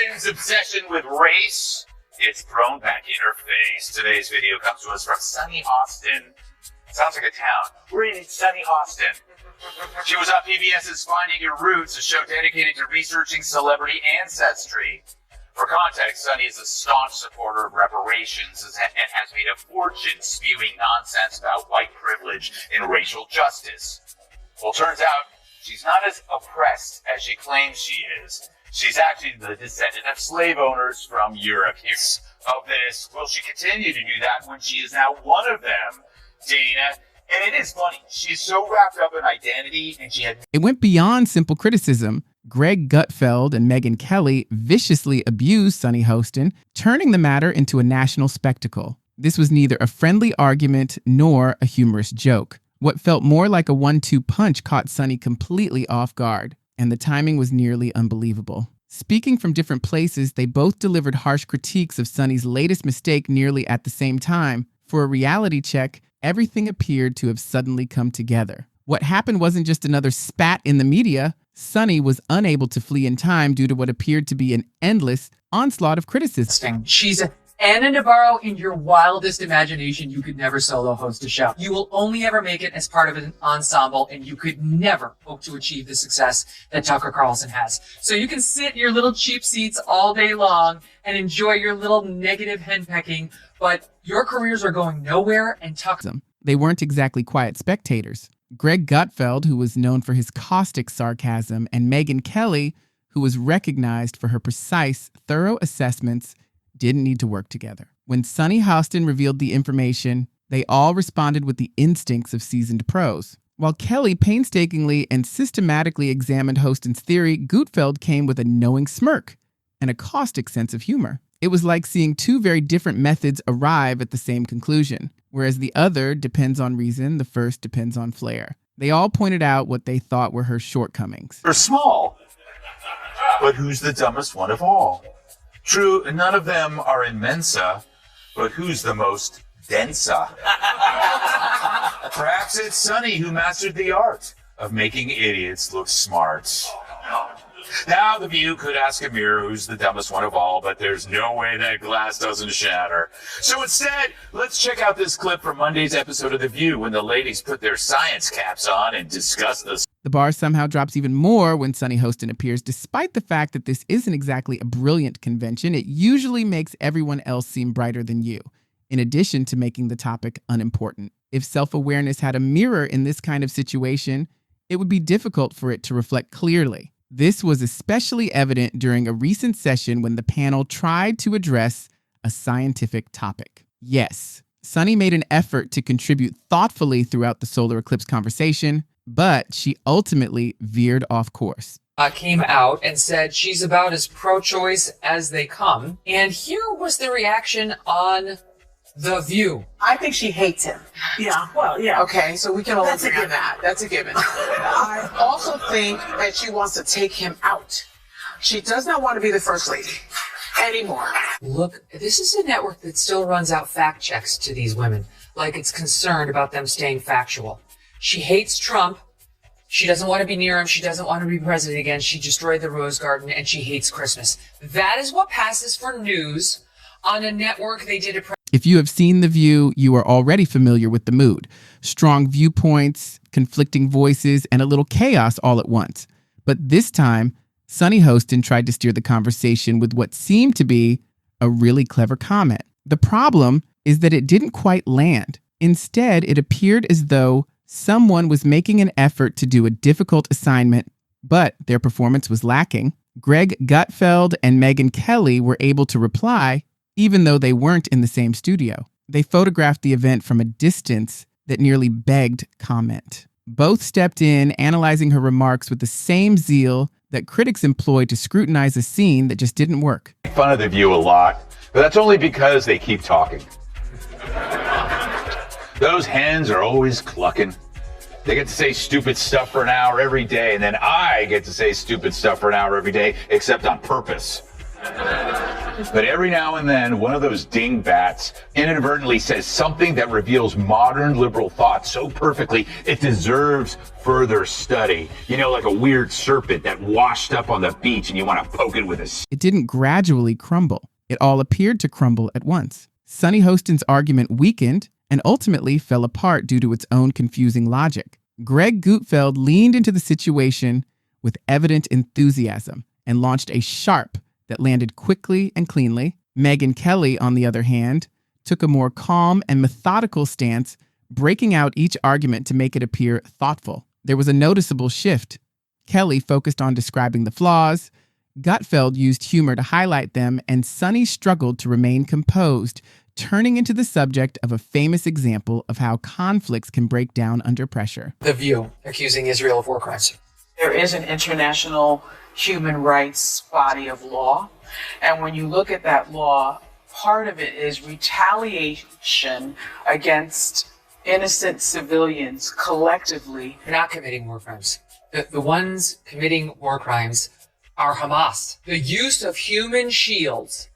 Hostin's obsession with race is thrown back in her face. Today's video comes to us from Sunny Hostin. Sounds like a town. We're in Sunny Hostin. She was on PBS's Finding Your Roots, a show dedicated to researching celebrity ancestry. For context, Sunny is a staunch supporter of reparations and has made a fortune spewing nonsense about white privilege and racial justice. Well, turns out she's not as oppressed as she claims she is. She's actually the descendant of slave owners from Europe. Here's of this. Will she continue to do that when she is now one of them, Dana? And it is funny. She's so wrapped up in identity, and she had... It went beyond simple criticism. Greg Gutfeld and Megyn Kelly viciously abused Sunny Hostin, turning the matter into a national spectacle. This was neither a friendly argument nor a humorous joke. What felt more like a 1-2 punch caught Sunny completely off guard, and the timing was nearly unbelievable. Speaking from different places, they both delivered harsh critiques of Sunny's latest mistake nearly at the same time. For a reality check, everything appeared to have suddenly come together. What happened wasn't just another spat in the media. Sunny was unable to flee in time due to what appeared to be an endless onslaught of criticism. She's Anna Navarro in your wildest imagination. You could never solo host a show. You will only ever make it as part of an ensemble, and you could never hope to achieve the success that Tucker Carlson has. So you can sit in your little cheap seats all day long and enjoy your little negative henpecking, but your careers are going nowhere, and Tucker... They weren't exactly quiet spectators. Greg Gutfeld, who was known for his caustic sarcasm, and Megyn Kelly, who was recognized for her precise, thorough assessments, didn't need to work together. When Sunny Hostin revealed the information, they all responded with the instincts of seasoned pros. While Kelly painstakingly and systematically examined Hostin's theory, Gutfeld came with a knowing smirk and a caustic sense of humor. It was like seeing two very different methods arrive at the same conclusion. Whereas the other depends on reason, the first depends on flair. They all pointed out what they thought were her shortcomings. They're small, but who's the dumbest one of all? True, none of them are in Mensa, but who's the most densa? Perhaps it's Sunny who mastered the art of making idiots look smart. Now the View could ask a mirror who's the dumbest one of all, but there's no way that glass doesn't shatter. So instead, let's check out this clip from Monday's episode of The View when the ladies put their science caps on and discuss this. The bar somehow drops even more when Sunny Hostin appears. Despite the fact that this isn't exactly a brilliant convention, it usually makes everyone else seem brighter than you, in addition to making the topic unimportant. If self-awareness had a mirror in this kind of situation, it would be difficult for it to reflect clearly. This was especially evident during a recent session when the panel tried to address a scientific topic. Yes, Sunny made an effort to contribute thoughtfully throughout the solar eclipse conversation, but she ultimately veered off course. Came out and said she's about as pro-choice as they come. And here was the reaction on The View. I think she hates him. Yeah, well, yeah. Okay, so we can all That's a agree on given. that. That's a given. I also think that she wants to take him out. She does not want to be the first lady anymore. Look, this is a network that still runs out fact checks to these women, like it's concerned about them staying factual. She hates Trump. She doesn't want to be near him. She doesn't want to be president again. She destroyed the Rose Garden, and she hates Christmas. That is what passes for news on a network they did a... If you have seen The View, you are already familiar with the mood. Strong viewpoints, conflicting voices, and a little chaos all at once. But this time, Sunny Hostin tried to steer the conversation with what seemed to be a really clever comment. The problem is that it didn't quite land. Instead, it appeared as though someone was making an effort to do a difficult assignment, but their performance was lacking. Greg Gutfeld and Megyn Kelly were able to reply, even though they weren't in the same studio. They photographed the event from a distance that nearly begged comment. Both stepped in, analyzing her remarks with the same zeal that critics employ to scrutinize a scene that just didn't work. I make fun of The View a lot, but that's only because they keep talking. Those hens are always clucking. They get to say stupid stuff for an hour every day, and then I get to say stupid stuff for an hour every day, except on purpose. But every now and then, one of those dingbats inadvertently says something that reveals modern liberal thought so perfectly, it deserves further study. You know, like a weird serpent that washed up on the beach and you want to poke it with a... It didn't gradually crumble. It all appeared to crumble at once. Sunny Hostin's argument weakened and ultimately fell apart due to its own confusing logic. Greg Gutfeld leaned into the situation with evident enthusiasm and launched a sharp that landed quickly and cleanly. Megyn Kelly, on the other hand, took a more calm and methodical stance, breaking out each argument to make it appear thoughtful. There was a noticeable shift. Kelly focused on describing the flaws, Gutfeld used humor to highlight them, and Sunny struggled to remain composed, turning into the subject of a famous example of how conflicts can break down under pressure. The View, accusing Israel of war crimes. There is an international human rights body of law, and when you look at that law, part of it is retaliation against innocent civilians collectively. They're not committing war crimes. The ones committing war crimes are Hamas. The use of human shields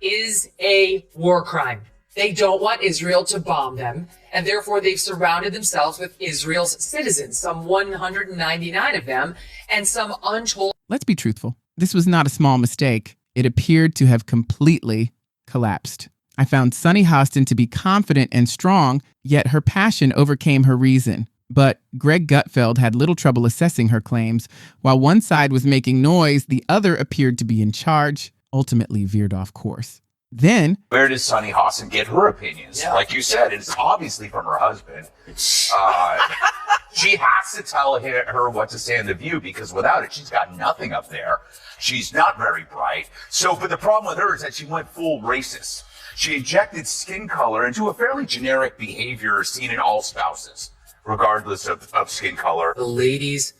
is a war crime. They don't want Israel to bomb them, and therefore they've surrounded themselves with Israel's citizens, some 199 of them, and some untold... Let's be truthful. This was not a small mistake. It appeared to have completely collapsed. I found Sunny Hostin to be confident and strong, yet her passion overcame her reason. But Greg Gutfeld had little trouble assessing her claims. While one side was making noise, the other appeared to be in charge, ultimately veered off course. Then, where does Sunny Hostin get her opinions? Yeah. Like you said, it's obviously from her husband. She has to tell her what to say in The View, because without it, she's got nothing up there. She's not very bright. But the problem with her is that she went full racist. She injected skin color into a fairly generic behavior seen in all spouses, regardless of skin color. The ladies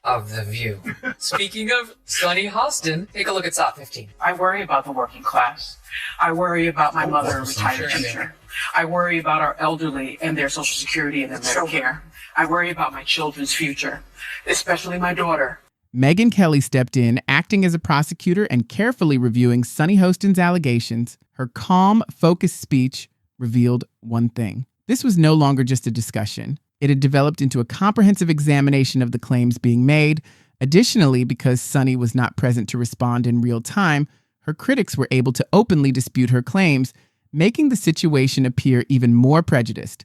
of The View. Speaking of Sunny Hostin, take a look at SOT 15. I worry about the working class. I worry about my mother, a retired teacher. I worry about our elderly and their Social Security and their Medicare. I worry about my children's future, especially my daughter. Megyn Kelly stepped in, acting as a prosecutor and carefully reviewing Sunny Hostin's allegations. Her calm, focused speech revealed one thing. This was no longer just a discussion. It had developed into a comprehensive examination of the claims being made. Additionally, because Sunny was not present to respond in real time, her critics were able to openly dispute her claims, making the situation appear even more prejudiced.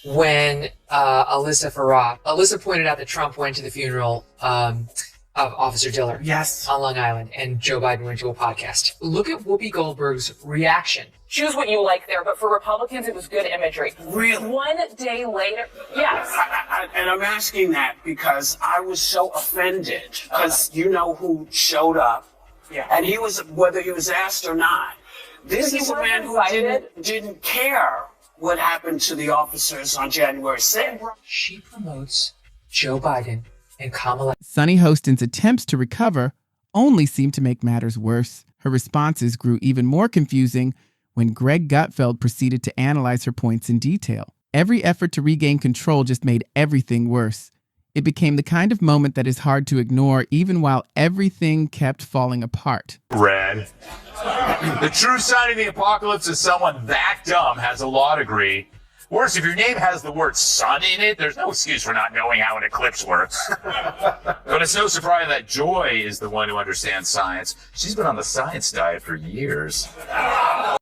When Alyssa pointed out that Trump went to the funeral of Officer Diller. Yes. On Long Island, and Joe Biden went to a podcast. Look at Whoopi Goldberg's reaction. Choose what you like there, but for Republicans, it was good imagery. Really? One day later, yes. And I'm asking that because I was so offended, because you know who showed up. Yeah. And he was, whether he was asked or not. This is a man who didn't care what happened to the officers on January 6th. She promotes Joe Biden and Kamala. Sunny Hostin's attempts to recover only seemed to make matters worse. Her responses grew even more confusing when Greg Gutfeld proceeded to analyze her points in detail. Every effort to regain control just made everything worse. It became the kind of moment that is hard to ignore even while everything kept falling apart. Red. The true sign of the apocalypse is someone that dumb has a law degree. Worse, if your name has the word sun in it, there's no excuse for not knowing how an eclipse works. But it's no surprise that Joy is the one who understands science. She's been on the science diet for years.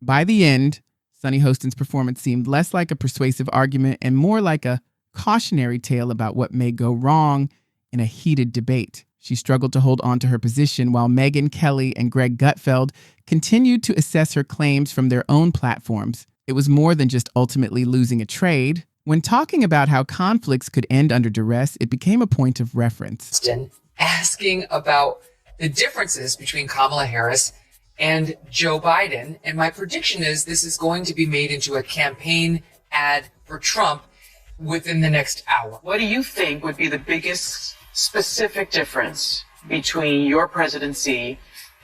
By the end, Sunny Hostin's performance seemed less like a persuasive argument and more like a cautionary tale about what may go wrong in a heated debate. She struggled to hold on to her position while Megyn Kelly and Greg Gutfeld continued to assess her claims from their own platforms. It was more than just ultimately losing a trade. When talking about how conflicts could end under duress, it became a point of reference. Asking about the differences between Kamala Harris and Joe Biden, and my prediction is this is going to be made into a campaign ad for Trump within the next hour. What do you think would be the biggest specific difference between your presidency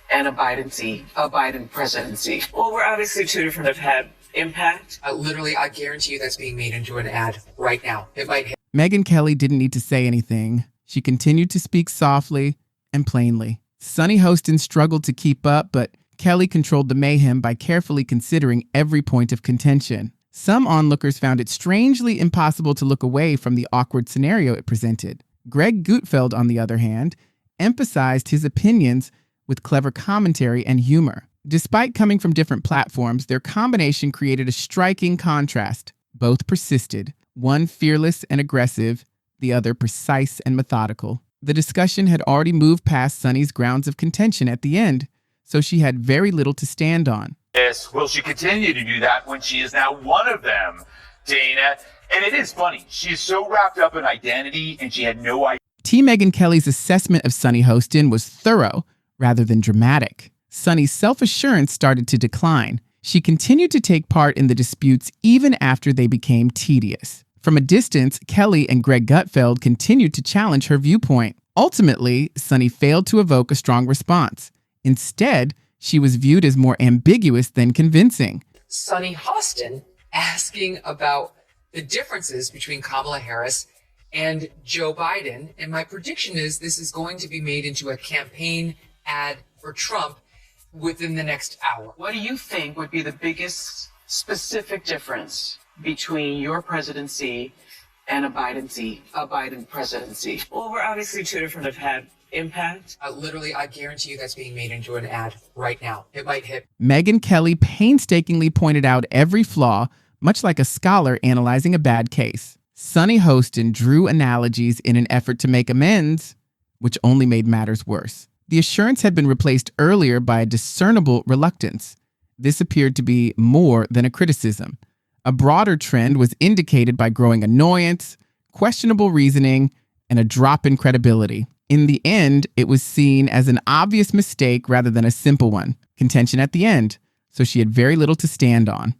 and a Biden presidency? Well, we're obviously two different have had impact. I guarantee you that's being made into an ad right now. It might hit. Megyn Kelly didn't need to say anything. She continued to speak softly and plainly. Sunny Hostin struggled to keep up, but Kelly controlled the mayhem by carefully considering every point of contention. Some onlookers found it strangely impossible to look away from the awkward scenario it presented. Greg Gutfeld, on the other hand, emphasized his opinions with clever commentary and humor. Despite coming from different platforms, their combination created a striking contrast. Both persisted, one fearless and aggressive, the other precise and methodical. The discussion had already moved past Sunny's grounds of contention at the end, so she had very little to stand on. Yes, will she continue to do that when she is now one of them, Dana? And it is funny, she is so wrapped up in identity and she had no idea. T. Megyn Kelly's assessment of Sunny Hostin was thorough rather than dramatic. Sunny's self-assurance started to decline. She continued to take part in the disputes even after they became tedious. From a distance, Kelly and Greg Gutfeld continued to challenge her viewpoint. Ultimately, Sunny failed to evoke a strong response. Instead, she was viewed as more ambiguous than convincing. Sunny Hostin asking about the differences between Kamala Harris and Joe Biden. And my prediction is this is going to be made into a campaign ad for Trump within the next hour. What do you think would be the biggest specific difference between your presidency and a Biden presidency? Well, we're obviously two different have had impact. Literally, I guarantee you that's being made into an ad right now. It might hit. Megyn Kelly painstakingly pointed out every flaw, much like a scholar analyzing a bad case. Sunny Hostin drew analogies in an effort to make amends, which only made matters worse. The assurance had been replaced earlier by a discernible reluctance. This appeared to be more than a criticism. A broader trend was indicated by growing annoyance, questionable reasoning, and a drop in credibility. In the end, it was seen as an obvious mistake rather than a simple one. Contention at the end, so she had very little to stand on.